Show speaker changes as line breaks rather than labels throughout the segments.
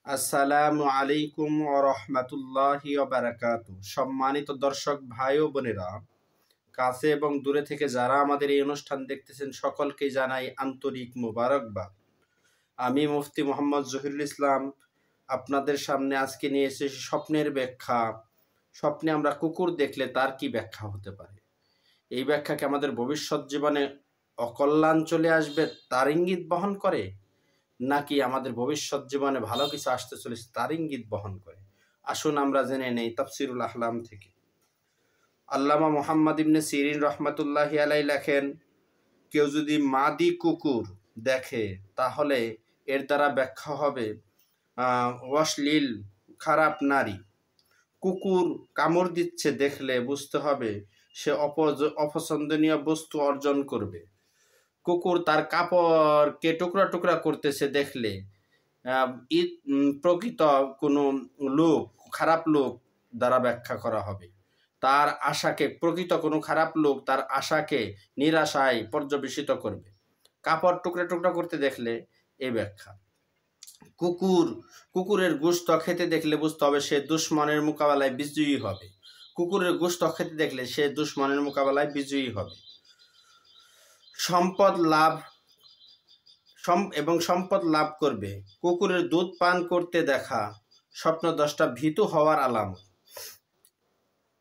আসসালামু আলাইকুম ওয়া রাহমাতুল্লাহি ওয়া বারাকাতুহু। সম্মানিত দর্শক ভাই ও বোনেরা, কাছে এবং দূরে থেকে যারা আমাদের এই অনুষ্ঠান দেখতেছেন সকলকে জানাই আন্তরিক মোবারকবাদ। আমি মুফতি মোহাম্মদ জহিরুল ইসলাম আপনাদের সামনে আজকে নিয়ে এসেছি স্বপ্নের ব্যাখ্যা। স্বপ্নে আমরা কুকুর দেখলে তার কি ব্যাখ্যা হতে পারে? এই ব্যাখ্যাকে আমাদের ভবিষ্যৎ জীবনে অকল্যাণ চলে আসবে তার ইঙ্গিত বহন করে, নাকি আমাদের ভবিষ্যৎ জীবনে ভালো কিছু আসতে চলেছে তার ইঙ্গিত বহন করে? আসুন আমরা জেনে নেই তাফসিরুল আহলাম থেকে। আল্লামা মুহাম্মদ ইবনে সিরিন রহমাতুল্লাহি আলাই লেখেন, কেউ যদি মাদি কুকুর দেখে তাহলে এর দ্বারা ব্যাখ্যা হবে অশ্লীল, খারাপ নারী। কুকুর কামড় দিচ্ছে দেখলে বুঝতে হবে সে অপছন্দনীয় বস্তু অর্জন করবে। কুকুর তার কাপড়কে টুকরা টুকরা করতেছে দেখলে প্রকৃত কোনো লোক, খারাপ লোক দ্বারা ব্যাখ্যা করা হবে। তার আশাকে, প্রকৃত কোনো খারাপ লোক তার আশাকে নিরাশায় পর্যবেসিত করবে। কাপড় টুকরা টুকরা করতে দেখলে এই ব্যাখ্যা। কুকুরের গোশত খেতে দেখলে বুঝতে হবে সে দুশমনের মোকাবেলায় বিজয়ী হবে। কুকুরের গোশত খেতে দেখলে সে দুশমনের মোকাবেলায় বিজয়ী হবে। সম্পদ লাভ করবে। কুকুরের দুধ পান করতে দেখা স্বপ্ন দশটা ভীতু হওয়ার আলামত।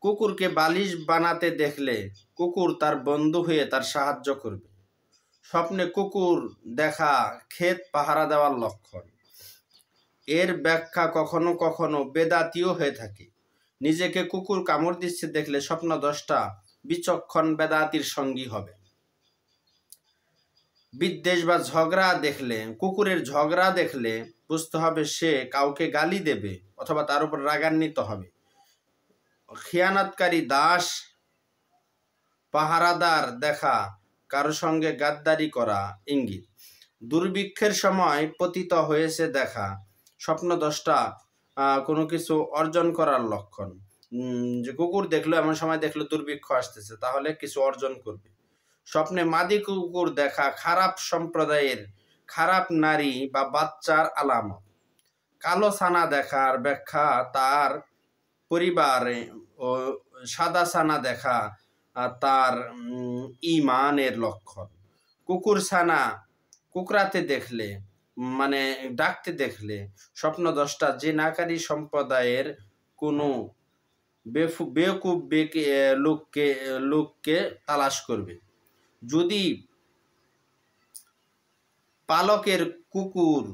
কুকুরকে বালিশ বানাতে দেখলে কুকুর তার বন্ধু হয়ে তার সাহায্য করবে। স্বপ্নে কুকুর দেখা ক্ষেত পাহারা দেওয়ার লক্ষণ। এর ব্যাখ্যা কখনো কখনো বেদাতীয় হয়ে থাকে। নিজেকে কুকুর কামড় দিচ্ছে দেখলে স্বপ্ন দশটা বিচক্ষণ বেদাতির সঙ্গী হবে। বিদ্বেষ বা ঝগড়া দেখলে, কুকুরের ঝগড়া দেখলে বুঝতে হবে সে কাউকে গালি দেবে অথবা তার উপর রাগান্বিত হবে। খিয়ানতকারী দাস, পাহারাদার দেখা কারো সঙ্গে গাদ্দারি করা ইঙ্গিত। দুর্ভিক্ষের সময় পতিত হয়েছে দেখা স্বপ্ন দশটা কোনো কিছু অর্জন করার লক্ষণ। যে কুকুর দেখলো, এমন সময় দেখলো দুর্ভিক্ষ আসতেছে, তাহলে কিছু অর্জন করবে। স্বপ্নে মাদি কুকুর দেখা খারাপ সম্প্রদায়ের, খারাপ নারী বা বাচ্চার আলামত। কালো ছানা দেখার ব্যাখ্যা তার পরিবারে, ও সাদা ছানা দেখা তার ঈমানের লক্ষণ। কুকুর ছানা কুকরাতে দেখলে, মানে ডাকতে দেখলে স্বপ্ন দশটা জিনাকারী সম্প্রদায়ের কোনো বেকুব লোককে তালাশ করবে। যদি পালকের কুকুর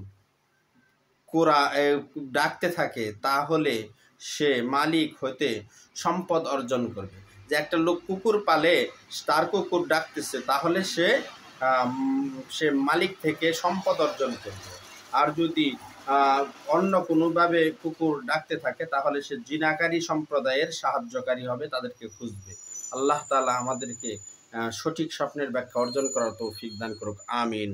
ডাকতে থাকে তাহলে সে মালিক হতে সম্পদ অর্জন করবে। যে একটা লোক কুকুর পালে, তার কুকুর ডাকতেছে, তাহলে সে মালিক থেকে সম্পদ অর্জন করবে। আর যদি অন্য কোনোভাবে কুকুর ডাকতে থাকে তাহলে সে জিনাকারী সম্প্রদায়ের সাহায্যকারী হবে, তাদেরকে খুঁজবে। আল্লাহ তাআলা আমাদেরকে সঠিক স্বপ্নের ব্যাখ্যা অর্জন করার তৌফিক দান করুক। আমিন।